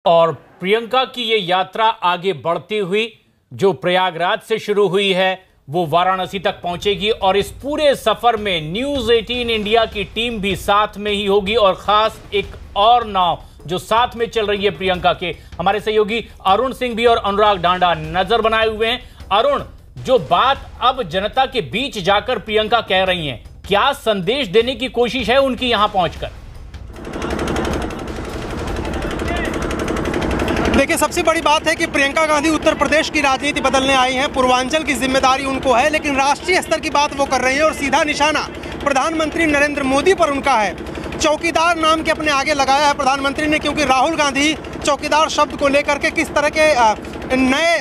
और प्रियंका की ये यात्रा आगे बढ़ती हुई जो प्रयागराज से शुरू हुई है वो वाराणसी तक पहुंचेगी और इस पूरे सफर में न्यूज 18 इंडिया की टीम भी साथ में ही होगी। और खास एक और नाव जो साथ में चल रही है प्रियंका के, हमारे सहयोगी अरुण सिंह भी और अनुराग डांडा नजर बनाए हुए हैं। अरुण, जो बात अब जनता के बीच जाकर प्रियंका कह रही हैं, क्या संदेश देने की कोशिश है उनकी यहां पहुंचकर? देखिए, सबसे बड़ी बात है कि प्रियंका गांधी उत्तर प्रदेश की राजनीति बदलने आई हैं। पूर्वांचल की जिम्मेदारी उनको है, लेकिन राष्ट्रीय स्तर की बात वो कर रही है और सीधा निशाना प्रधानमंत्री नरेंद्र मोदी पर उनका है। चौकीदार नाम के अपने आगे लगाया है प्रधानमंत्री ने, क्योंकि राहुल गांधी चौकीदार शब्द को लेकर के किस तरह के नए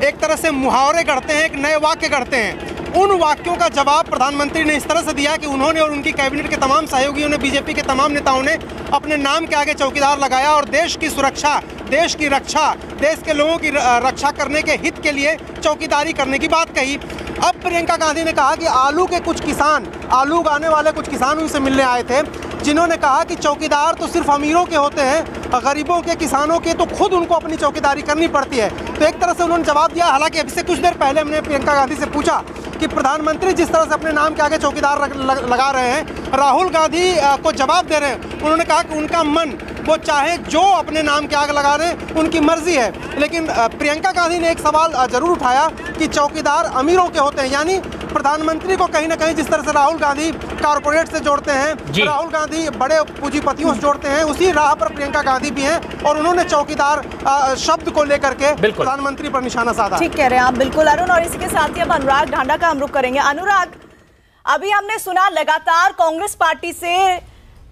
एक तरह से मुहावरे गढ़ते हैं, एक नए वाक्य गढ़ते हैं। उन वाक्यों का जवाब प्रधानमंत्री ने इस तरह से दिया कि उन्होंने और उनकी कैबिनेट के तमाम सहयोगियों ने, बीजेपी के तमाम नेताओं ने अपने नाम के आगे चौकीदार लगाया और देश की सुरक्षा, देश की रक्षा, देश के लोगों की रक्षा करने के हित के लिए चौकीदारी करने की बात कही। अब प्रियंका गांधी ने कहा कि आलू उगाने वाले कुछ किसान उनसे मिलने आए थे, जिन्होंने कहा कि चौकीदार तो सिर्फ अमीरों के होते हैं, गरीबों के, किसानों के तो खुद उनको अपनी चौकीदारी करनी पड़ती है। तो एक तरह से उन्होंने जवाब दिया। हालांकि अभी से कुछ देर पहले हमने प्रियंका गांधी से पूछा कि प्रधानमंत्री जिस तरह से अपने नाम के आगे चौकीदार लगा रहे हैं, राहुल गांधी को जवाब दे रहे हैं। उन्होंने कहा कि उनका मन, वो चाहे जो अपने नाम के आगे लगा रहे हैं, उनकी मर्जी है। लेकिन प्रियंका गांधी ने एक सवाल जरूर उठाया कि चौकीदार अमीरों के होते हैं, यानी प्रधानमंत्री को कहीं ना कहीं जिस तरह से राहुल गांधी कारपोरेट से जोड़ते हैं, राहुल गांधी बड़े पूंजीपतियों से जोड़ते हैं, उसी राह पर प्रियंका गांधी भी हैं और उन्होंने चौकीदार शब्द को लेकर के प्रधानमंत्री पर निशाना साधा। ठीक कह रहे हैं आप, बिल्कुल अरुण। और इसके साथ ही अब अनुराग ढांडा का हम रुख करेंगे। अनुराग, अभी हमने सुना लगातार कांग्रेस पार्टी से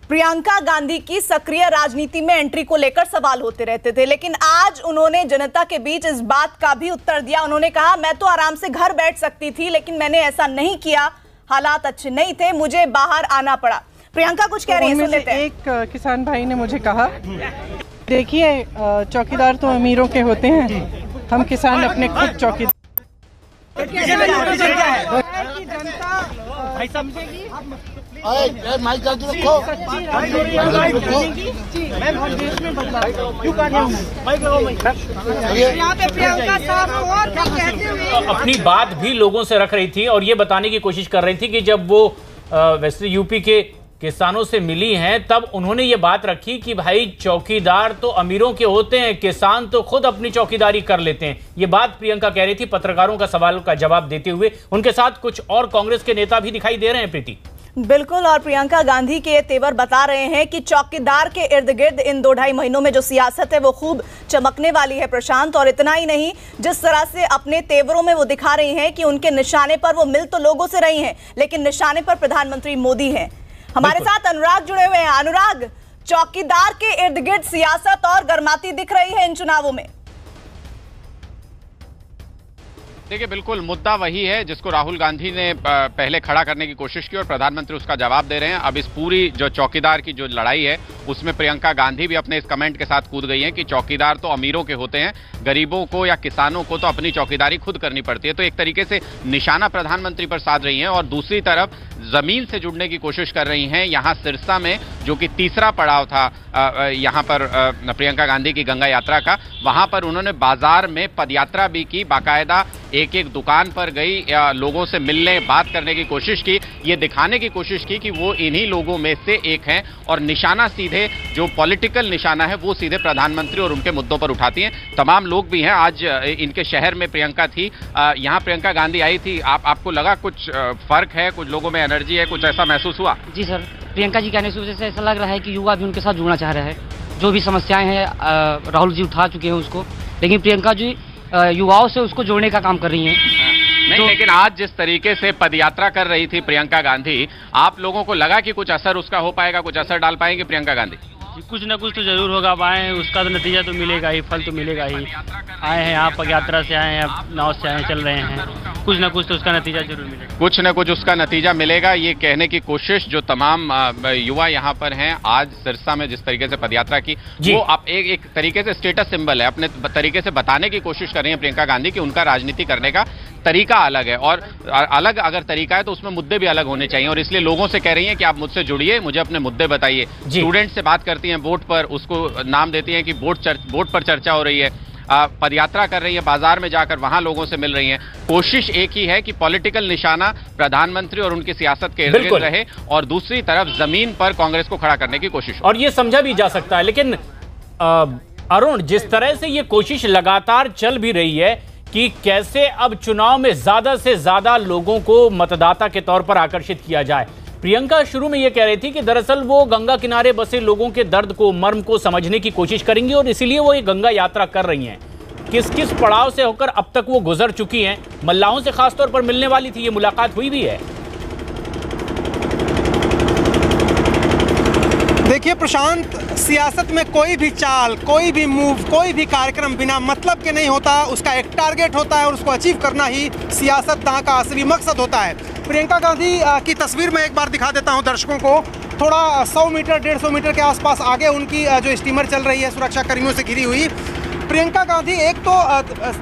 प्रियंका गांधी की सक्रिय राजनीति में एंट्री को लेकर सवाल होते रहते थे, लेकिन आज उन्होंने जनता के बीच इस बात का भी उत्तर दिया। उन्होंने कहा, मैं तो आराम से घर बैठ सकती थी, लेकिन मैंने ऐसा नहीं किया, हालात अच्छे नहीं थे, मुझे बाहर आना पड़ा। प्रियंका कुछ कह रही है, सुन लेते हैं। एक किसान भाई ने मुझे कहा, देखिए चौकीदार तो अमीरों के होते हैं, हम किसान अपने खुद चौकीदार। अपनी बात भी लोगों से रख रही थी और ये बताने की कोशिश कर रही थी कि जब वो वैसे यूपी के किसानों से मिली हैं, तब उन्होंने ये बात रखी कि भाई चौकीदार तो अमीरों के होते हैं, किसान तो खुद अपनी चौकीदारी कर लेते हैं। ये बात प्रियंका कह रही थी पत्रकारों का सवाल का जवाब देते हुए। उनके साथ कुछ और कांग्रेस के नेता भी दिखाई दे रहे हैं, प्रीति। बिल्कुल, और प्रियंका गांधी के तेवर बता रहे हैं कि चौकीदार के इर्द गिर्द इन 2-2.5 महीनों में जो सियासत है वो खूब चमकने वाली है, प्रशांत। और इतना ही नहीं, जिस तरह से अपने तेवरों में वो दिखा रही हैं कि उनके निशाने पर वो मिल तो लोगों से रही हैं, लेकिन निशाने पर प्रधानमंत्री मोदी हैं। हमारे साथ अनुराग जुड़े हुए हैं। अनुराग, चौकीदार के इर्द गिर्द सियासत और गर्माती दिख रही है इन चुनावों में। देखिए, बिल्कुल मुद्दा वही है जिसको राहुल गांधी ने पहले खड़ा करने की कोशिश की और प्रधानमंत्री उसका जवाब दे रहे हैं। अब इस पूरी जो चौकीदार की जो लड़ाई है उसमें प्रियंका गांधी भी अपने इस कमेंट के साथ कूद गई हैं कि चौकीदार तो अमीरों के होते हैं, गरीबों को या किसानों को तो अपनी चौकीदारी खुद करनी पड़ती है। तो एक तरीके से निशाना प्रधानमंत्री पर साध रही हैं और दूसरी तरफ जमीन से जुड़ने की कोशिश कर रही हैं। यहाँ सिरसा में जो कि तीसरा पड़ाव था यहाँ पर प्रियंका गांधी की गंगा यात्रा का, वहां पर उन्होंने बाजार में पदयात्रा भी की, बाकायदा एक दुकान पर गई, लोगों से मिलने, बात करने की कोशिश की, ये दिखाने की कोशिश की कि वो इन्हीं लोगों में से एक हैं और निशाना सीधे जो पॉलिटिकल निशाना है वो सीधे प्रधानमंत्री और उनके मुद्दों पर उठाती हैं। तमाम लोग भी हैं। आज इनके शहर में प्रियंका थी, यहाँ प्रियंका गांधी आई थी। आपको लगा कुछ फर्क है, कुछ लोगों में एनर्जी है, कुछ ऐसा महसूस हुआ? जी सर, प्रियंका जी कहने से ऐसा लग रहा है कि युवा भी उनके साथ जुड़ना चाह रहा है। जो भी समस्याएं हैं राहुल जी उठा चुके हैं उसको, लेकिन प्रियंका जी युवाओं से उसको जोड़ने का काम कर रही हैं। नहीं, लेकिन आज जिस तरीके से पदयात्रा कर रही थी प्रियंका गांधी, आप लोगों को लगा कि कुछ असर उसका हो पाएगा, कुछ असर डाल पाएंगे प्रियंका गांधी? कुछ ना कुछ तो जरूर होगा। अब आए हैं, उसका तो नतीजा तो मिलेगा ही, फल तो मिलेगा ही। आए हैं यहाँ पदयात्रा से, आए हैं नाव से, आए चल रहे हैं, कुछ ना कुछ तो उसका नतीजा जरूर मिलेगा। कुछ न कुछ उसका नतीजा मिलेगा, ये कहने की कोशिश जो तमाम युवा यहाँ पर हैं आज सिरसा में जिस तरीके से पदयात्रा की, वो आप एक तरीके से स्टेटस सिंबल है, अपने तरीके से बताने की कोशिश कर रही हैं प्रियंका गांधी कि उनका राजनीति करने का तरीका अलग है, और अलग अगर तरीका है तो उसमें मुद्दे भी अलग होने चाहिए। और इसलिए लोगों से कह रही हैं कि आप मुझसे जुड़िए, मुझे अपने मुद्दे बताइए। स्टूडेंट से बात करती हैं वोट पर, उसको नाम देती हैं कि वोट पर चर्चा हो रही है। पदयात्रा कर रही है, बाजार में जाकर वहां लोगों से मिल रही हैं। कोशिश एक ही है कि पॉलिटिकल निशाना प्रधानमंत्री और उनकी सियासत के इर्द गिर्द रहे, और दूसरी तरफ जमीन पर कांग्रेस को खड़ा करने की कोशिश हो। और ये समझा भी जा सकता है, लेकिन अरुण, जिस तरह से ये कोशिश लगातार चल भी रही है कि कैसे अब चुनाव में ज्यादा से ज्यादा लोगों को मतदाता के तौर पर आकर्षित किया जाए। प्रियंका शुरू में यह कह रही थी कि दरअसल वो गंगा किनारे बसे लोगों के दर्द को, मर्म को समझने की कोशिश करेंगी और इसीलिए वो ये गंगा यात्रा कर रही हैं। किस किस पड़ाव से होकर अब तक वो गुजर चुकी हैं, मल्लाहों से खासतौर पर मिलने वाली थी, ये मुलाकात हुई भी है। देखिए प्रशांत, सियासत में कोई भी चाल, कोई भी मूव, कोई भी कार्यक्रम बिना मतलब के नहीं होता। उसका एक टारगेट होता है और उसको अचीव करना ही सियासतदान का असली मकसद होता है। प्रियंका गांधी की तस्वीर में एक बार दिखा देता हूं दर्शकों को। थोड़ा 100 मीटर 150 मीटर के आसपास आगे उनकी जो स्टीमर चल रही है सुरक्षा कर्मियों से घिरी हुई। प्रियंका गांधी एक तो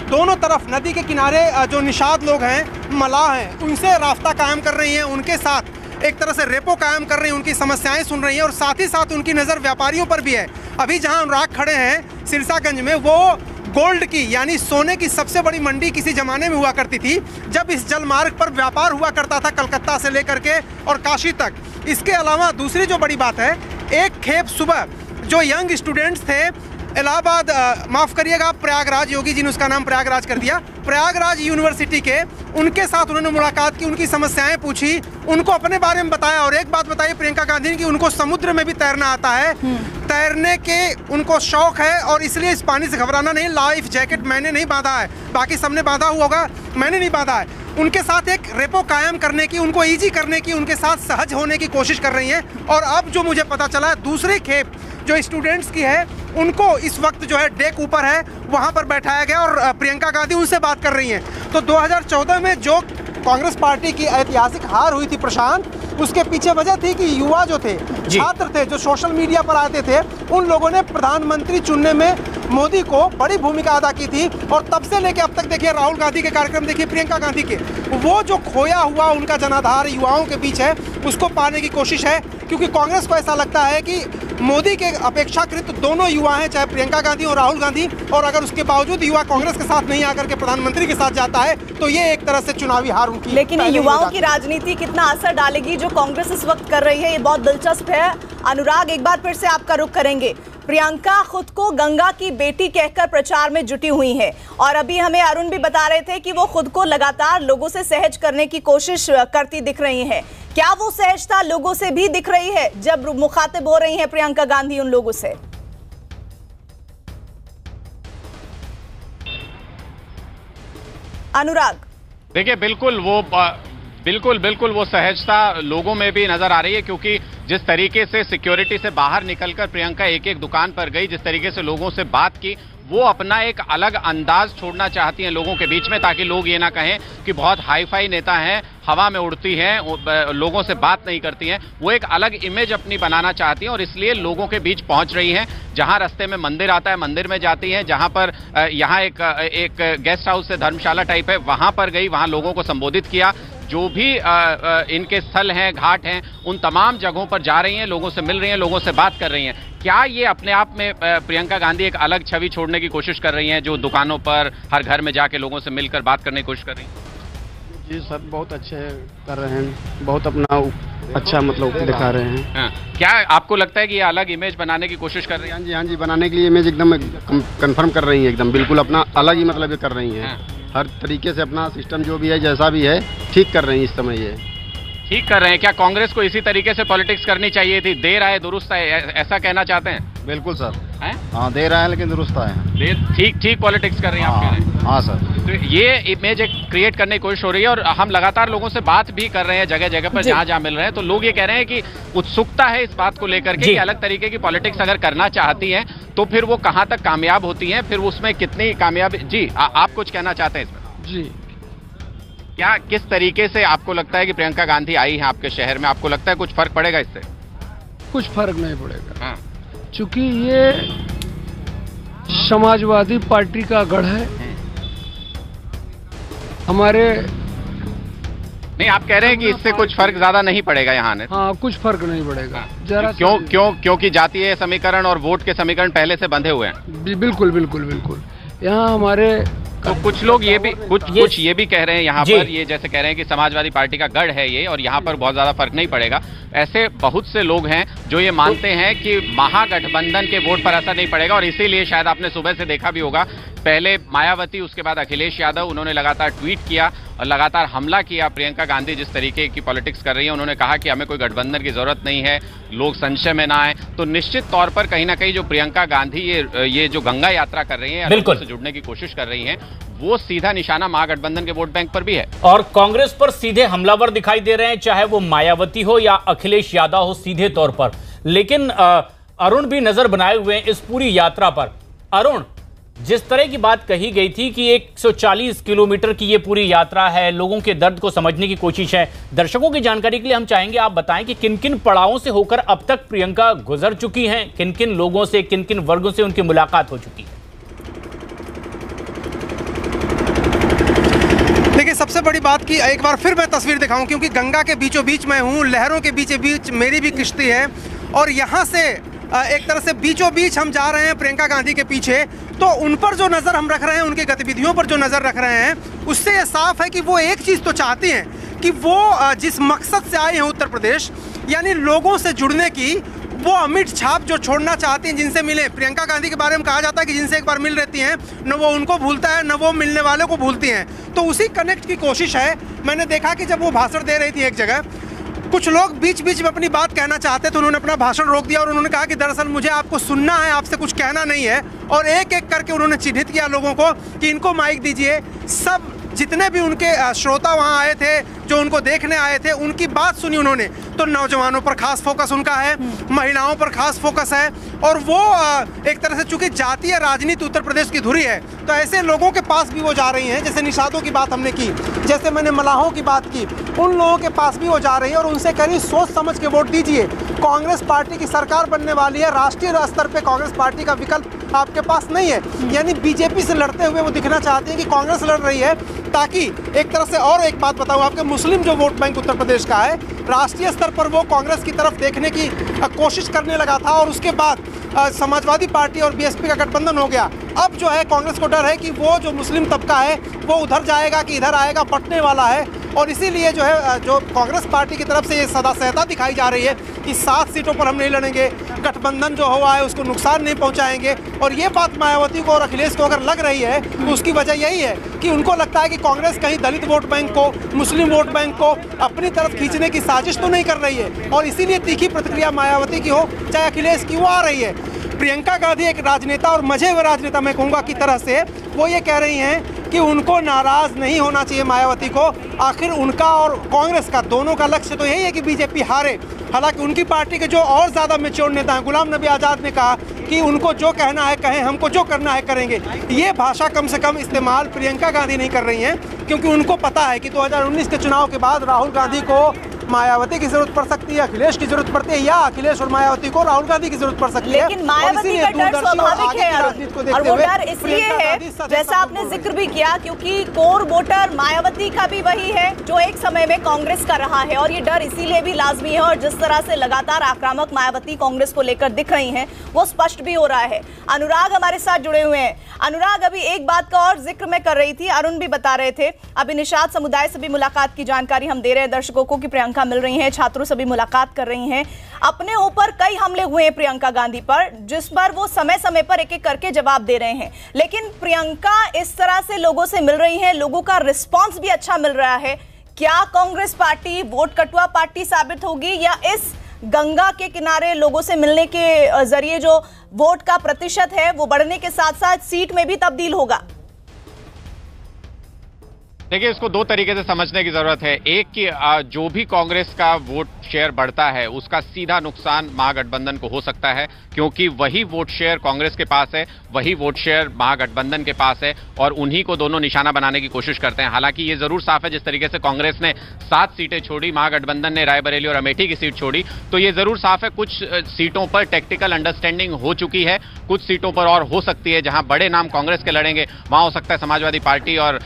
दोनों तरफ नदी के किनारे जो निषाद लोग हैं, मलाह हैं, उनसे रास्ता कायम कर रही हैं, उनके साथ एक तरह से रेपो कायम कर रही हैं, उनकी समस्याएं सुन रही हैं, और साथ ही साथ उनकी नज़र व्यापारियों पर भी है। अभी जहां अनुराग खड़े हैं सिरसागंज में, वो गोल्ड की यानी सोने की सबसे बड़ी मंडी किसी जमाने में हुआ करती थी, जब इस जलमार्ग पर व्यापार हुआ करता था कलकत्ता से लेकर के और काशी तक। इसके अलावा दूसरी जो बड़ी बात है, एक खेप सुबह जो यंग स्टूडेंट्स थे इलाहाबाद, माफ़ करिएगा प्रयागराज, योगी जी ने उसका नाम प्रयागराज कर दिया, प्रयागराज यूनिवर्सिटी के, उनके साथ उन्होंने मुलाकात की, उनकी समस्याएं पूछी, उनको अपने बारे में बताया। और एक बात बताइए प्रियंका गांधी ने कि उनको समुद्र में भी तैरना आता है, तैरने के उनको शौक है और इसलिए इस पानी से घबराना नहीं। लाइफ जैकेट मैंने नहीं बांधा है, बाकी सबने बांधा हुआ होगा, मैंने नहीं बांधा है। उनके साथ एक रेपो कायम करने की, उनको ईजी करने की, उनके साथ सहज होने की कोशिश कर रही हैं। और अब जो मुझे पता चला है, दूसरी खेप जो स्टूडेंट्स की है, उनको इस वक्त जो है डेक ऊपर है, वहाँ पर बैठाया गया और प्रियंका गांधी उनसे बात कर रही हैं। तो 2014 में जो कांग्रेस पार्टी की ऐतिहासिक हार हुई थी प्रशांत, उसके पीछे वजह थी कि युवा जो थे, छात्र थे, जो सोशल मीडिया पर आते थे, उन लोगों ने प्रधानमंत्री चुनने में मोदी को बड़ी भूमिका अदा की थी। और तब से लेके अब तक देखिए राहुल गांधी के कार्यक्रम देखिए, प्रियंका गांधी के, वो जो खोया हुआ उनका जनाधार युवाओं के बीच है, उसको पाने की कोशिश है। क्योंकि कांग्रेस को ऐसा लगता है कि मोदी के अपेक्षाकृत दोनों युवा हैं, चाहे प्रियंका गांधी और राहुल गांधी, और अगर उसके बावजूद युवा कांग्रेस के साथ नहीं आकर के प्रधानमंत्री के साथ जाता है तो ये एक तरह से चुनावी हार उनकी। लेकिन युवाओं की राजनीति कितना असर डालेगी जो कांग्रेस इस वक्त कर रही है, ये बहुत दिलचस्प है। अनुराग, एक बार फिर से आपका रुख करेंगे। प्रियंका खुद को गंगा की बेटी कहकर प्रचार में जुटी हुई है, और अभी हमें अरुण भी बता रहे थे कि वो खुद को लगातार लोगों से सहज करने की कोशिश करती दिख रही है। क्या वो सहजता लोगों से भी दिख रही है जब मुखातिब हो रही हैं प्रियंका गांधी उन लोगों से? अनुराग, देखिए बिल्कुल वो सहजता लोगों में भी नजर आ रही है, क्योंकि जिस तरीके से सिक्योरिटी से बाहर निकलकर प्रियंका एक एक दुकान पर गई, जिस तरीके से लोगों से बात की, वो अपना एक अलग अंदाज छोड़ना चाहती हैं लोगों के बीच में, ताकि लोग ये ना कहें कि बहुत हाई फाई नेता हैं, हवा में उड़ती हैं, लोगों से बात नहीं करती हैं। वो एक अलग इमेज अपनी बनाना चाहती हैं और इसलिए लोगों के बीच पहुंच रही हैं। जहां रास्ते में मंदिर आता है, मंदिर में जाती हैं, जहां पर यहाँ एक गेस्ट हाउस से धर्मशाला टाइप है, वहां पर गई, वहां लोगों को संबोधित किया। जो भी इनके स्थल हैं, घाट हैं, उन तमाम जगहों पर जा रही हैं, लोगों से मिल रही हैं, लोगों से बात कर रही हैं। क्या ये अपने आप में प्रियंका गांधी एक अलग छवि छोड़ने की कोशिश कर रही हैं, जो दुकानों पर, हर घर में जाके लोगों से मिलकर बात करने की कोशिश कर रही हैं? जी सर, बहुत अच्छे कर रहे हैं, बहुत अपना अच्छा मतलब दिखा रहे हैं। हाँ। क्या आपको लगता है कि ये अलग इमेज बनाने की कोशिश कर रही हैं? हाँ जी, बनाने के लिए इमेज एकदम कंफर्म कर रही हैं, एकदम बिल्कुल अपना अलग ही मतलब ये कर रही हैं। हाँ। हर तरीके से अपना सिस्टम जो भी है, जैसा भी है, ठीक कर रही हैं इस समय, ये ठीक कर रहे हैं। क्या कांग्रेस को इसी तरीके से पॉलिटिक्स करनी चाहिए थी? देर आए दुरुस्त आए, ऐसा कहना चाहते हैं? बिल्कुल सर। हाँ, देर आए लेकिन दुरुस्त आए। ठीक पॉलिटिक्स कर रही हैं आप कह रहे हैं? हाँ सर। तो ये इमेज एक क्रिएट करने की कोशिश हो रही है और हम लगातार लोगों से बात भी कर रहे हैं जगह जगह पर, जहां मिल रहे हैं, तो लोग ये कह रहे हैं कि उत्सुकता है इस बात को लेकर के कि अलग तरीके की पॉलिटिक्स अगर करना चाहती हैं तो फिर वो कहां तक कामयाब होती हैं, फिर उसमें कितनी कामयाबी। जी, आप कुछ कहना चाहते हैं इसमें? जी, क्या किस तरीके से आपको लगता है कि प्रियंका गांधी आई है आपके शहर में, आपको लगता है कुछ फर्क पड़ेगा इससे? कुछ फर्क नहीं पड़ेगा। हाँ। चूंकि ये समाजवादी पार्टी का गढ़ है, हमारे नहीं, आप कह रहे हैं कि इससे कुछ फर्क ज्यादा नहीं पड़ेगा यहाँ ने? हाँ, कुछ फर्क नहीं पड़ेगा जरा। क्योंकि जातीय समीकरण और वोट के समीकरण पहले से बंधे हुए हैं। बिल्कुल बिल्कुल बिल्कुल। यहाँ हमारे तो कुछ लोग ये भी कुछ ये भी कह रहे हैं यहाँ पर, ये जैसे कह रहे हैं कि समाजवादी पार्टी का गढ़ है ये और यहाँ पर बहुत ज्यादा फर्क नहीं पड़ेगा। ऐसे बहुत से लोग हैं जो ये मानते हैं कि महागठबंधन के वोट पर असर नहीं पड़ेगा और इसीलिए शायद आपने सुबह से देखा भी होगा, पहले मायावती, उसके बाद अखिलेश यादव, उन्होंने लगातार ट्वीट किया और लगातार हमला किया प्रियंका गांधी जिस तरीके की पॉलिटिक्स कर रही है। उन्होंने कहा कि हमें कोई गठबंधन की जरूरत नहीं है, लोग संशय में ना आए। तो निश्चित तौर पर कहीं ना कहीं जो प्रियंका गांधी ये जो गंगा यात्रा कर रही है, लोगों से जुड़ने की कोशिश कर रही है, वो सीधा निशाना महागठबंधन के वोट बैंक पर भी है और कांग्रेस पर सीधे हमलावर दिखाई दे रहे हैं, चाहे वो मायावती हो या अखिलेश यादव हो सीधे तौर पर। लेकिन अरुण भी नजर बनाए हुए हैं इस पूरी यात्रा पर। अरुण, जिस तरह की बात कही गई थी कि 140 किलोमीटर की ये पूरी यात्रा है, लोगों के दर्द को समझने की कोशिश है, दर्शकों की जानकारी के लिए हम चाहेंगे आप बताएं कि किन किन पड़ावों से होकर अब तक प्रियंका गुजर चुकी हैं, किन किन लोगों से, किन किन वर्गों से उनकी मुलाकात हो चुकी है। देखिए, सबसे बड़ी बात की एक बार फिर मैं तस्वीर दिखाऊं, क्योंकि गंगा के बीचों बीच मैं हूं, लहरों के बीचों बीच मेरी भी किश्ती है और यहां से एक तरह से बीचों बीच हम जा रहे हैं प्रियंका गांधी के पीछे। तो उन पर जो नज़र हम रख रहे हैं, उनकी गतिविधियों पर जो नज़र रख रहे हैं, उससे ये साफ है कि वो एक चीज़ तो चाहती हैं कि वो जिस मकसद से आए हैं उत्तर प्रदेश, यानी लोगों से जुड़ने की, वो अमिट छाप जो छोड़ना चाहती हैं, जिनसे मिले। प्रियंका गांधी के बारे में कहा जाता है कि जिनसे एक बार मिल लेती हैं, न वो उनको भूलता है, न वो मिलने वालों को भूलती हैं। तो उसी कनेक्ट की कोशिश है। मैंने देखा कि जब वो भाषण दे रही थी एक जगह, कुछ लोग बीच बीच में अपनी बात कहना चाहते थे, उन्होंने अपना भाषण रोक दिया और उन्होंने कहा कि दरअसल मुझे आपको सुनना है, आपसे कुछ कहना नहीं है। और एक एक करके उन्होंने चिन्हित किया लोगों को कि इनको माइक दीजिए। सब जितने भी उनके श्रोता वहाँ आए थे, जो उनको देखने आए थे, उनकी बात सुनी उन्होंने। तो नौजवानों पर खास फोकस उनका है, महिलाओं पर खास फोकस है और वो एक तरह से चूंकि जातीय राजनीति उत्तर प्रदेश की धुरी है, तो ऐसे लोगों के पास भी वो जा रही हैं। जैसे निषादों की बात हमने की, जैसे मैंने मलाहों की बात की, उन लोगों के पास भी वो जा रही है और उनसे करीब सोच समझ के वोट दीजिए। कांग्रेस पार्टी की सरकार बनने वाली है, राष्ट्रीय स्तर पर कांग्रेस पार्टी का विकल्प आपके पास नहीं है। यानी बीजेपी से लड़ते हुए वो दिखना चाहती है कि कांग्रेस लड़ रही है, ताकि एक तरह से। और एक बात बताऊं आपके, मुस्लिम जो वोट बैंक उत्तर प्रदेश का है, राष्ट्रीय स्तर पर वो कांग्रेस की तरफ देखने की कोशिश करने लगा था और उसके बाद समाजवादी पार्टी और बीएसपी का गठबंधन हो गया। अब जो है कांग्रेस को डर है कि वो जो मुस्लिम तबका है वो उधर जाएगा कि इधर आएगा, पटने वाला है। और इसीलिए जो है जो कांग्रेस पार्टी की तरफ से ये सदा सहता दिखाई जा रही है कि 7 सीटों पर हम नहीं लड़ेंगे, गठबंधन जो हुआ है उसको नुकसान नहीं पहुंचाएंगे। और ये बात मायावती को और अखिलेश को अगर लग रही है तो उसकी वजह यही है कि उनको लगता है कि कांग्रेस कहीं दलित वोट बैंक को, मुस्लिम वोट बैंक को अपनी तरफ खींचने की साजिश तो नहीं कर रही है। और इसीलिए तीखी प्रतिक्रिया मायावती की हो चाहे अखिलेश की, वो आ रही है। प्रियंका गांधी एक राजनेता और मजे हुए राजनेता मैं कहूँगा की तरह से वो ये कह रही हैं कि उनको नाराज नहीं होना चाहिए मायावती को। आखिर उनका और कांग्रेस का दोनों का लक्ष्य तो यही है कि बीजेपी हारे। हालांकि उनकी पार्टी के जो और ज़्यादा मैच्योर नेता हैं, गुलाम नबी आज़ाद ने कहा कि उनको जो कहना है कहें, हमको जो करना है करेंगे। ये भाषा कम से कम इस्तेमाल प्रियंका गांधी नहीं कर रही हैं, क्योंकि उनको पता है कि 2019 के चुनाव के बाद राहुल गांधी को मायावती की जरूरत पड़ सकती है, अखिलेश की जरूरत पड़ती है, या अखिलेश और मायावती को राहुल गांधी की जरूरत पड़ सकती है। लेकिन मायावती का डर स्वाभाविक है और वो डर इसलिए है, जैसा आपने जिक्र भी किया, क्योंकि कोर वोटर मायावती का भी वही है जो एक समय में कांग्रेस का रहा है। और ये डर इसीलिए भी लाजमी है और जिस तरह से लगातार आक्रामक मायावती कांग्रेस को लेकर दिख रही हैं वो स्पष्ट भी हो रहा है। अनुराग हमारे साथ जुड़े हुए हैं। अनुराग, अभी एक बात का और जिक्र मैं कर रही थी, अरुण भी बता रहे थे, अभी निषाद समुदाय से भी मुलाकात की जानकारी हम दे रहे हैं दर्शकों को कि प्रियंका मिल रही हैं, छात्रों से भी मुलाकात कर रही हैं। अपने ऊपर कई हमले हुए हैं प्रियंका गांधी पर, जिस पर वो समय समय पर एक एक करके जवाब दे रहे हैं। लेकिन प्रियंका इस तरह से लोगों से मिल रही है, लोगों का रिस्पॉन्स भी अच्छा मिल रहा है। क्या कांग्रेस पार्टी वोट कटुआ पार्टी साबित होगी या इस गंगा के किनारे लोगों से मिलने के जरिए जो वोट का प्रतिशत है वो बढ़ने के साथ साथ सीट में भी तब्दील होगा? देखिए, इसको दो तरीके से समझने की जरूरत है। एक कि जो भी कांग्रेस का वोट शेयर बढ़ता है उसका सीधा नुकसान महागठबंधन को हो सकता है, क्योंकि वही वोट शेयर कांग्रेस के पास है, वही वोट शेयर महागठबंधन के पास है और उन्हीं को दोनों निशाना बनाने की कोशिश करते हैं। हालांकि ये जरूर साफ है, जिस तरीके से कांग्रेस ने 7 सीटें छोड़ी, महागठबंधन ने रायबरेली और अमेठी की सीट छोड़ी, तो ये जरूर साफ है कुछ सीटों पर टेक्टिकल अंडरस्टैंडिंग हो चुकी है, कुछ सीटों पर और हो सकती है। जहां बड़े नाम कांग्रेस के लड़ेंगे वहां हो सकता है समाजवादी पार्टी और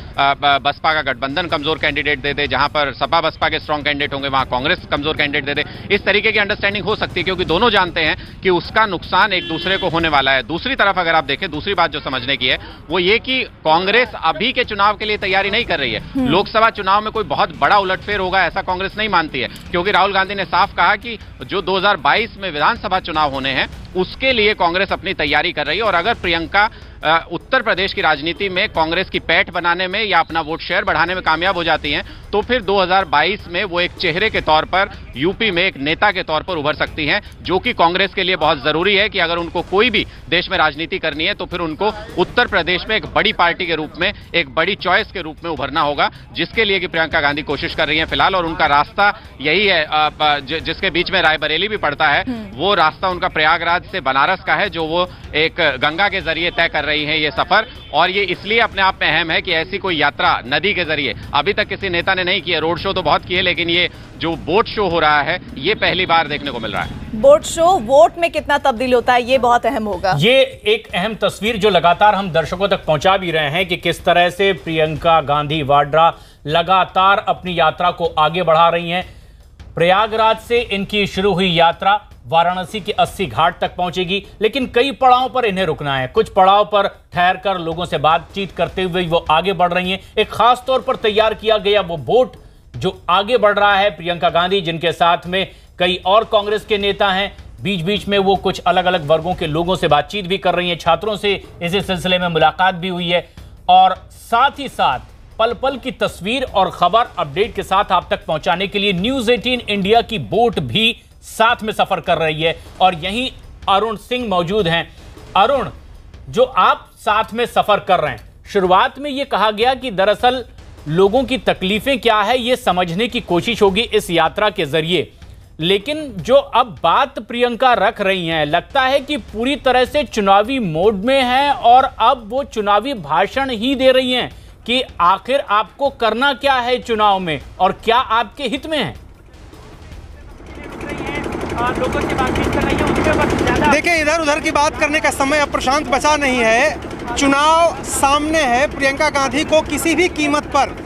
बसपा का गठबंधन कमजोर कैंडिडेट दे दे, जहां पर सपा बसपा के स्ट्रांग कैंडिडेट होंगे वहां कांग्रेस कमजोर कैंडिडेट दे दे। इस तरीके की अंडरस्टैंडिंग हो सकती है, क्योंकि दोनों जानते हैं कि उसका नुकसान एक दूसरे को होने वाला है। दूसरी तरफ अगर आप देखें, दूसरी बात जो समझने की है वो ये कि कांग्रेस अभी के चुनाव के लिए तैयारी नहीं कर रही है। लोकसभा चुनाव में कोई बहुत बड़ा उलटफेर होगा ऐसा कांग्रेस नहीं मानती है, क्योंकि राहुल गांधी ने साफ कहा कि जो 2022 में विधानसभा चुनाव होने हैं उसके लिए कांग्रेस अपनी तैयारी कर रही है। और अगर प्रियंका उत्तर प्रदेश की राजनीति में कांग्रेस की पैठ बनाने में या अपना वोट शेयर बढ़ाने में कामयाब हो जाती हैं, तो फिर 2022 में वो एक चेहरे के तौर पर यूपी में एक नेता के तौर पर उभर सकती हैं, जो कि कांग्रेस के लिए बहुत जरूरी है कि अगर उनको कोई भी देश में राजनीति करनी है तो फिर उनको उत्तर प्रदेश में एक बड़ी पार्टी के रूप में, एक बड़ी चॉइस के रूप में उभरना होगा, जिसके लिए कि प्रियंका गांधी कोशिश कर रही हैं फिलहाल। और उनका रास्ता यही है, जिसके बीच में रायबरेली भी पड़ता है, वो रास्ता उनका प्रयागराज से बनारस का है, जो वो एक गंगा के जरिए तय कर रही हैं ये सफर। और ये इसलिए अपने आप में अहम है कि ऐसी कोई यात्रा नदी के जरिए अभी तक किसी नेता ने नहीं की है। रोड शो तो बहुत किए, लेकिन ये जो बोट शो हो रहा है ये पहली बार देखने को मिल रहा है। बोट शो वोट में कितना तब्दील होता है ये बहुत अहम होगा। ये एक अहम तस्वीर जो लगातार हम दर्शकों तक पहुंचा भी रहे हैं कि किस तरह से प्रियंका गांधी वाड्रा लगातार अपनी यात्रा को आगे बढ़ा रही हैं। प्रयागराज से इनकी शुरू हुई यात्रा वाराणसी के 80 घाट तक पहुंचेगी, लेकिन कई पड़ाव पर इन्हें रुकना है। कुछ पड़ाव पर ठहरकर लोगों से बातचीत करते हुए वो आगे बढ़ रही हैं। एक खास तौर पर तैयार किया गया वो बोट जो आगे बढ़ रहा है प्रियंका गांधी, जिनके साथ में कई और कांग्रेस के नेता हैं। बीच बीच में वो कुछ अलग अलग वर्गों के लोगों से बातचीत भी कर रही हैं, छात्रों से इसी सिलसिले में मुलाकात भी हुई है। और साथ ही साथ पल पल की तस्वीर और खबर अपडेट के साथ आप तक पहुंचाने के लिए न्यूज़ 18 इंडिया की बोट भी साथ में सफर कर रही है। और यहीं अरुण सिंह मौजूद हैं। अरुण, जो आप साथ में सफर कर रहे हैं, शुरुआत में यह कहा गया कि दरअसल लोगों की तकलीफें क्या है ये समझने की कोशिश होगी इस यात्रा के जरिए, लेकिन जो अब बात प्रियंका रख रही हैं लगता है कि पूरी तरह से चुनावी मोड में है और अब वो चुनावी भाषण ही दे रही हैं कि आखिर आपको करना क्या है चुनाव में और क्या आपके हित में है। लोगों से बातचीत कर रही है, उसके बाद ज्यादा देखिए इधर उधर की बात करने का समय अब प्रशांत बचा नहीं है। चुनाव सामने है, प्रियंका गांधी को किसी भी कीमत पर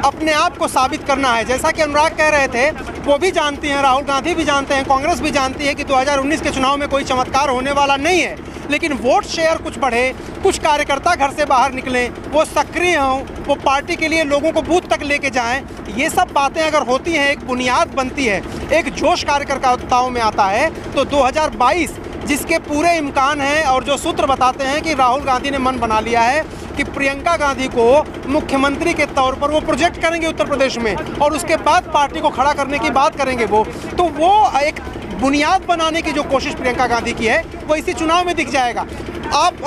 अपने आप को साबित करना है। जैसा कि अनुराग कह रहे थे, वो भी जानती हैं, राहुल गांधी भी जानते हैं, कांग्रेस भी जानती है कि 2019 के चुनाव में कोई चमत्कार होने वाला नहीं है, लेकिन वोट शेयर कुछ बढ़े, कुछ कार्यकर्ता घर से बाहर निकलें, वो सक्रिय हों, वो पार्टी के लिए लोगों को बूथ तक लेके जाएं। ये सब बातें अगर होती हैं, एक बुनियाद बनती है, एक जोश कार्यकर्ताओं में आता है, तो 2022 जिसके पूरे इम्कान हैं और जो सूत्र बताते हैं कि राहुल गांधी ने मन बना लिया है कि प्रियंका गांधी को मुख्यमंत्री के तौर पर वो प्रोजेक्ट करेंगे उत्तर प्रदेश में और उसके बाद पार्टी को खड़ा करने की बात करेंगे। वो एक बुनियाद बनाने की जो कोशिश प्रियंका गांधी की है वो इसी चुनाव में दिख जाएगा। आप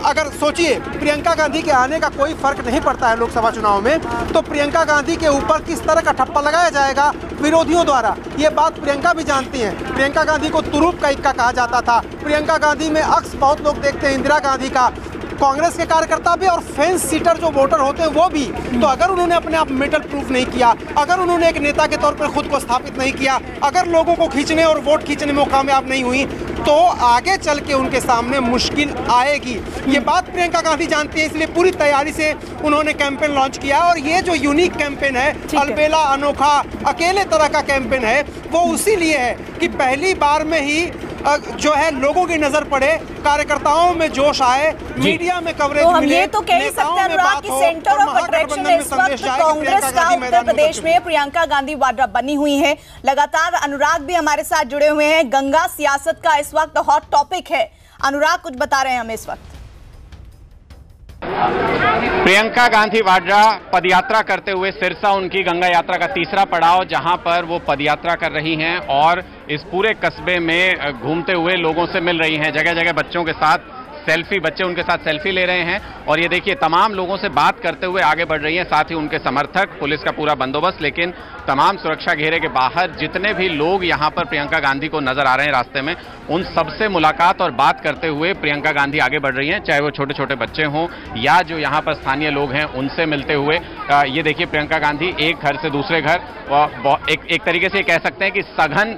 अगर सोचिए, प्रियंका गांधी के आने का कोई फर्क नहीं पड़ता है लोकसभा चुनाव में, तो प्रियंका गांधी के ऊपर किस तरह का ठप्पा लगाया जाएगा विरोधियों द्वारा, ये बात प्रियंका भी जानती हैं। प्रियंका गांधी को तुरूप का इक्का कहा जाता था। प्रियंका गांधी में अक्स बहुत लोग देखते हैं इंदिरा गांधी का, कांग्रेस के कार्यकर्ता भी और फेंस सीटर जो वोटर होते हैं वो भी। तो अगर उन्होंने अपने आप मेटल प्रूफ नहीं किया, अगर उन्होंने एक नेता के तौर पर खुद को स्थापित नहीं किया, अगर लोगों को खींचने और वोट खींचने में कामयाब नहीं हुई, तो आगे चल के उनके सामने मुश्किल आएगी। ये बात प्रियंका गांधी जानती है, इसलिए पूरी तैयारी से उन्होंने कैंपेन लॉन्च किया। और ये जो यूनिक कैंपेन है, अलबेला, अनोखा, अकेले तरह का कैंपेन है, वो उसी लिए है कि पहली बार में ही जो है लोगों की नजर पड़े, कार्यकर्ताओं में जोश आए, मीडिया में कवरेज तो मिले। हम ये तो कह ही सकते हैं अनुराग की सेंटर ऑफ अट्रैक्शन इस वक्त कांग्रेस का उत्तर प्रदेश में प्रियंका गांधी वाड्रा बनी हुई है। लगातार अनुराग भी हमारे साथ जुड़े हुए हैं। गंगा सियासत का इस वक्त हॉट टॉपिक है। अनुराग कुछ बता रहे हैं हमें इस वक्त। प्रियंका गांधी वाड्रा पदयात्रा करते हुए सिरसा उनकी गंगा यात्रा का तीसरा पड़ाव, जहां पर वो पदयात्रा कर रही हैं और इस पूरे कस्बे में घूमते हुए लोगों से मिल रही हैं। जगह जगह बच्चों के साथ सेल्फी, बच्चे उनके साथ सेल्फी ले रहे हैं और ये देखिए तमाम लोगों से बात करते हुए आगे बढ़ रही हैं। साथ ही उनके समर्थक, पुलिस का पूरा बंदोबस्त, लेकिन तमाम सुरक्षा घेरे के बाहर जितने भी लोग यहाँ पर प्रियंका गांधी को नजर आ रहे हैं रास्ते में, उन सबसे मुलाकात और बात करते हुए प्रियंका गांधी आगे बढ़ रही हैं। चाहे वो छोटे छोटे बच्चे हों या जो यहाँ पर स्थानीय लोग हैं उनसे मिलते हुए। ये देखिए प्रियंका गांधी एक घर से दूसरे घर, एक तरीके से कह सकते हैं कि सघन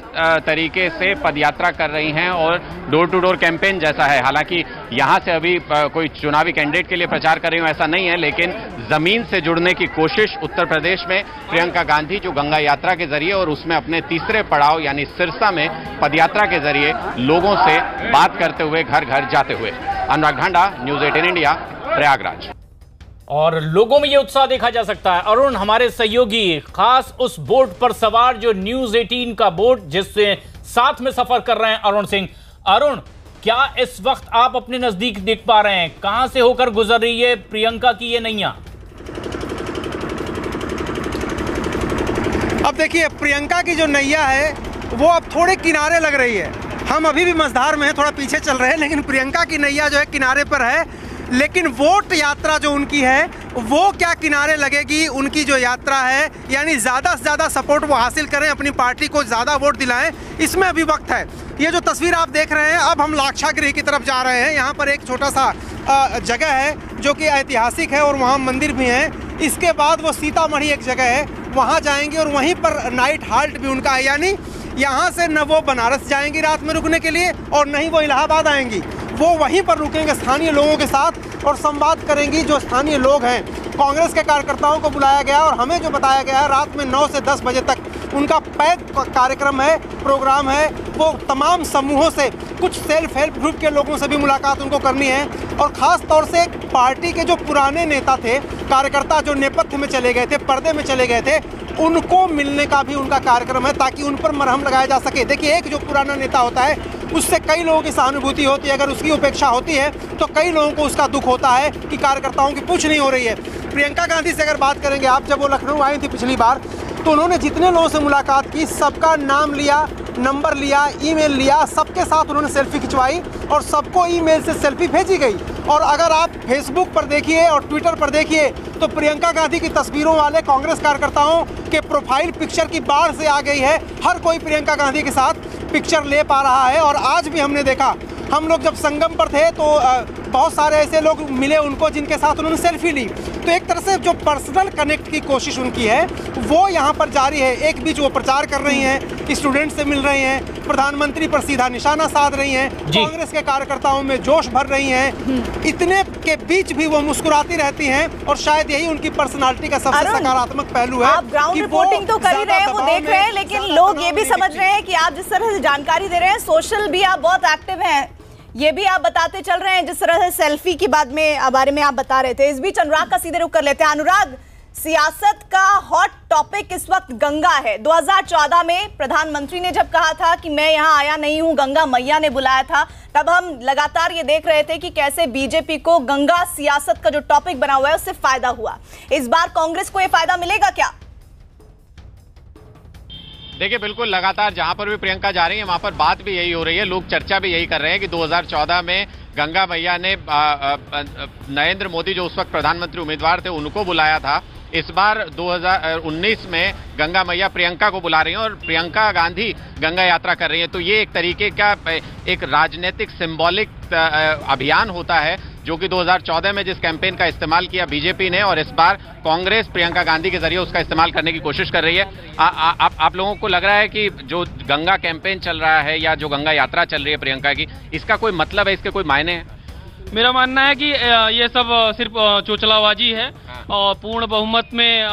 तरीके से पदयात्रा कर रही हैं और डोर टू डोर कैंपेन जैसा है। हालांकि यहां से अभी कोई चुनावी कैंडिडेट के लिए प्रचार कर रही हूं ऐसा नहीं है, लेकिन जमीन से जुड़ने की कोशिश उत्तर प्रदेश में प्रियंका गांधी जो गंगा यात्रा के जरिए और उसमें अपने तीसरे पड़ाव यानी सिरसा में पदयात्रा के जरिए लोगों से बात करते हुए घर घर जाते हुए। अनुराग ढांडा, न्यूज़ 18 इंडिया, प्रयागराज। और लोगों में यह उत्साह देखा जा सकता है। अरुण, हमारे सहयोगी खास उस बोट पर सवार जो न्यूज़ 18 का बोट जिससे साथ में सफर कर रहे हैं अरुण सिंह। अरुण, क्या इस वक्त आप अपने नजदीक देख पा रहे हैं कहां से होकर गुजर रही है प्रियंका की ये नैया? अब देखिए, प्रियंका की जो नैया है वो अब थोड़े किनारे लग रही है। हम अभी भी मझधार में हैं, थोड़ा पीछे चल रहे हैं, लेकिन प्रियंका की नैया जो है किनारे पर है। लेकिन वोट यात्रा जो उनकी है वो क्या किनारे लगेगी? उनकी जो यात्रा है यानी ज़्यादा से ज़्यादा सपोर्ट वो हासिल करें, अपनी पार्टी को ज़्यादा वोट दिलाएं, इसमें अभी वक्त है। ये जो तस्वीर आप देख रहे हैं, अब हम लाक्षागृह की तरफ जा रहे हैं। यहाँ पर एक छोटा सा जगह है जो कि ऐतिहासिक है और वहाँ मंदिर भी है। इसके बाद वो सीतामढ़ी एक जगह है, वहाँ जाएंगे और वहीं पर नाइट हाल्ट भी उनका है। यानी यहाँ से न वो बनारस जाएंगी रात में रुकने के लिए और न ही वो इलाहाबाद आएंगी, वो वहीं पर रुकेंगे स्थानीय लोगों के साथ और संवाद करेंगी। जो स्थानीय लोग हैं, कांग्रेस के कार्यकर्ताओं को बुलाया गया और हमें जो बताया गया है रात में 9 से 10 बजे तक उनका पैक कार्यक्रम है, प्रोग्राम है। वो तमाम समूहों से, कुछ सेल्फ हेल्प ग्रुप के लोगों से भी मुलाकात उनको करनी है और ख़ास तौर से पार्टी के जो पुराने नेता थे, कार्यकर्ता जो नेपथ्य में चले गए थे, पर्दे में चले गए थे, उनको मिलने का भी उनका कार्यक्रम है ताकि उन पर मरहम लगाया जा सके। देखिए, एक जो पुराना नेता होता है उससे कई लोगों की सहानुभूति होती है, अगर उसकी उपेक्षा होती है तो कई लोगों को उसका दुख होता है कि कार्यकर्ताओं की पूछ नहीं हो रही है। प्रियंका गांधी से अगर बात करेंगे आप, जब वो लखनऊ आई थी पिछली बार, तो उन्होंने जितने लोगों से मुलाकात की सबका नाम लिया, नंबर लिया, ईमेल लिया, सबके साथ उन्होंने सेल्फी खिंचवाई और सबको ईमेल से सेल्फी भेजी गई। और अगर आप फेसबुक पर देखिए और ट्विटर पर देखिए तो प्रियंका गांधी की तस्वीरों वाले कांग्रेस कार्यकर्ताओं के प्रोफाइल पिक्चर की बाढ़ से आ गई है। हर कोई प्रियंका गांधी के साथ पिक्चर ले पा रहा है। और आज भी हमने देखा, हम लोग जब संगम पर थे तो बहुत सारे ऐसे लोग मिले उनको जिनके साथ उन्होंने सेल्फी ली। तो एक तरह से जो पर्सनल कनेक्ट की कोशिश उनकी है वो यहाँ पर जारी है। एक बीच वो प्रचार कर रही हैं, स्टूडेंट से मिल रही हैं, प्रधानमंत्री पर सीधा निशाना साध रही हैं, कांग्रेस के कार्यकर्ताओं में जोश भर रही हैं। इतने के बीच भी वो मुस्कुराती रहती हैं और शायद यही उनकी पर्सनालिटी का सबसे सकारात्मक पहलू है। आप ग्राउंड रिपोर्टिंग तो कर ही रहे हैं, वो देख रहे हैं, लेकिन लोग ये भी समझ रहे हैं कि आप जिस तरह से जानकारी दे रहे हैं, सोशल भी आप बहुत एक्टिव हैं, ये भी आप बताते चल रहे हैं, जिस तरह से सेल्फी के बारे में आप बता रहे थे। इस बीच अनुराग का सीधे रुख कर लेते हैं। अनुराग, सियासत का हॉट टॉपिक इस वक्त गंगा है। 2014 में प्रधानमंत्री ने जब कहा था कि मैं यहाँ आया नहीं हूँ, गंगा मैया ने बुलाया था, तब हम लगातार ये देख रहे थे कि कैसे बीजेपी को गंगा सियासत का जो टॉपिक बना हुआ है उससे फायदा हुआ। इस बार कांग्रेस को ये फायदा मिलेगा क्या? देखिए, बिल्कुल लगातार जहां पर भी प्रियंका जा रही है वहां पर बात भी यही हो रही है, लोग चर्चा भी यही कर रहे हैं कि 2014 में गंगा मैया ने नरेंद्र मोदी जो उस वक्त प्रधानमंत्री उम्मीदवार थे उनको बुलाया था। इस बार 2019 में गंगा मैया प्रियंका को बुला रही हैं और प्रियंका गांधी गंगा यात्रा कर रही है। तो ये एक तरीके का एक राजनीतिक सिंबॉलिक अभियान होता है जो कि 2014 में जिस कैंपेन का इस्तेमाल किया बीजेपी ने, और इस बार कांग्रेस प्रियंका गांधी के जरिए उसका इस्तेमाल करने की कोशिश कर रही है। आप लोगों को लग रहा है कि जो गंगा कैंपेन चल रहा है या जो गंगा यात्रा चल रही है प्रियंका की, इसका कोई मतलब है, इसके कोई मायने हैं? मेरा मानना है कि ये सब सिर्फ चोचलाबाजी है और पूर्ण बहुमत में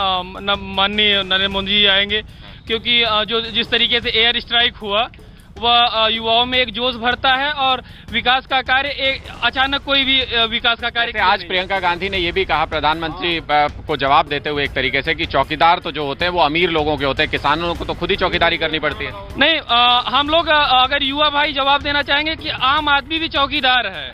माननीय नरेंद्र मोदी जी आएंगे, क्योंकि जो जिस तरीके से एयर स्ट्राइक हुआ वह युवाओं में एक जोश भरता है और विकास का कार्य एक अचानक कोई भी विकास का कार्य। आज प्रियंका गांधी ने यह भी कहा प्रधानमंत्री को जवाब देते हुए एक तरीके से कि चौकीदार तो जो होते हैं वो अमीर लोगों के होते हैं, किसानों को तो खुद ही चौकीदारी करनी पड़ती है। नहीं, हम लोग अगर युवा भाई जवाब देना चाहेंगे कि आम आदमी भी चौकीदार है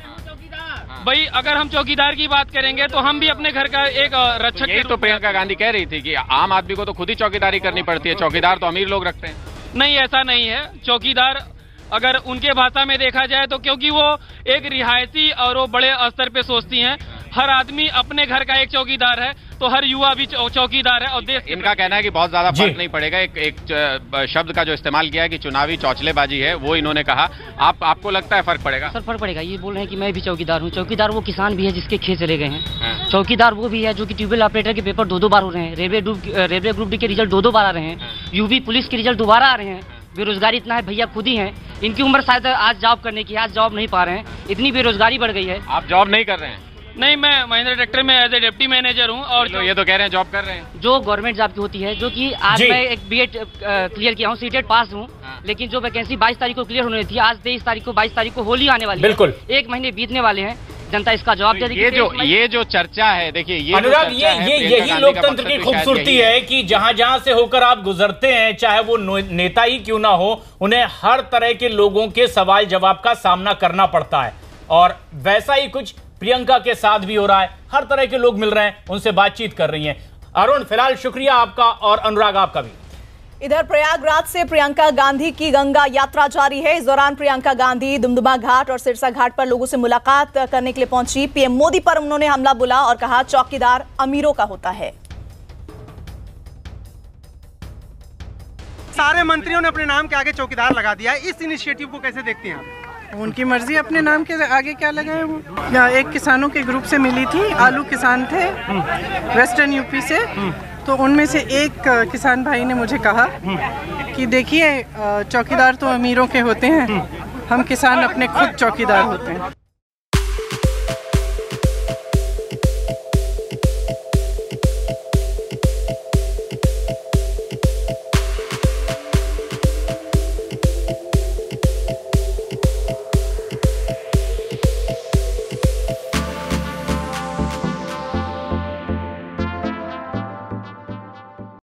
भाई। अगर हम चौकीदार की बात करेंगे तो हम भी अपने घर का एक रक्षक। यही तो प्रियंका गांधी कह रही थी कि आम आदमी को तो खुद ही चौकीदारी करनी पड़ती है, चौकीदार तो अमीर लोग रखते हैं। नहीं, ऐसा नहीं है। चौकीदार अगर उनके भाषा में देखा जाए तो क्योंकि वो एक रिहायशी और वो बड़े स्तर पे सोचती हैं, हर आदमी अपने घर का एक चौकीदार है तो हर युवा भी चौकीदार है। और देश इनका कहना है कि बहुत ज्यादा फर्क नहीं पड़ेगा। एक शब्द का जो इस्तेमाल किया है कि चुनावी चौचलेबाजी है, वो इन्होंने कहा। आपको लगता है फर्क पड़ेगा? सर फर्क पड़ेगा। ये बोल रहे हैं कि मैं भी चौकीदार हूँ। चौकीदार वो किसान भी है जिसके खेत चले गए हैं। चौकीदार वो भी है जो कि ट्यूबवेल ऑपरेटर के पेपर 2-2 बार हो रहे हैं, रेलवे ग्रुप डी के रिजल्ट 2-2 बार आ रहे हैं, यूपी पुलिस के रिजल्ट दोबारा आ रहे हैं। बेरोजगारी इतना है, भैया खुद ही हैं इनकी उम्र शायद आज जॉब करने की, आज जॉब नहीं पा रहे हैं, इतनी बेरोजगारी बढ़ गई है। आप जॉब नहीं कर रहे हैं? नहीं, मैं महिंद्रा ट्रैक्टर में एज ए डिप्टी मैनेजर हूँ। और ये तो कह रहे हैं जॉब कर रहे हैं। जो गवर्नमेंट जॉब की होती है, जो कि आज मैं एक बीएड क्लियर किया हूँ, सीटेट पास हूँ, लेकिन जो वैकेंसी 22 तारीख को क्लियर होनी थी, आज 23 तारीख को 22 तारीख को होली आने वाली है। बिल्कुल 1 महीने बीतने वाले हैं, जनता इसका जवाब दे देगी। ये जो चर्चा है, देखिए ये अनुराग, यही लोकतंत्र की खूबसूरती है कि जहां जहां से होकर आप गुजरते हैं, चाहे वो नेता ही क्यों ना हो, उन्हें हर तरह के लोगों के सवाल जवाब का सामना करना पड़ता है। और वैसा ही कुछ प्रियंका के साथ भी हो रहा है। हर तरह के लोग मिल रहे हैं, उनसे बातचीत कर रही हैं। अरुण, फिलहाल शुक्रिया आपका, और अनुराग आपका भी। इधर प्रयागराज से प्रियंका गांधी की गंगा यात्रा जारी है। इस दौरान प्रियंका गांधी दुमदुमा घाट और सिरसा घाट पर लोगों से मुलाकात करने के लिए पहुंची। पीएम मोदी पर उन्होंने हमला बोला और कहा चौकीदार अमीरों का होता है। सारे मंत्रियों ने अपने नाम के आगे चौकीदार लगा दिया है। इस इनिशिएटिव को कैसे देखते हैं आप? उनकी मर्जी, अपने नाम के आगे क्या लगाए वो। एक किसानों के ग्रुप से मिली थी, आलू किसान थे वेस्टर्न यूपी से, तो उनमें से एक किसान भाई ने मुझे कहा कि देखिए चौकीदार तो अमीरों के होते हैं, हम किसान अपने खुद चौकीदार होते हैं।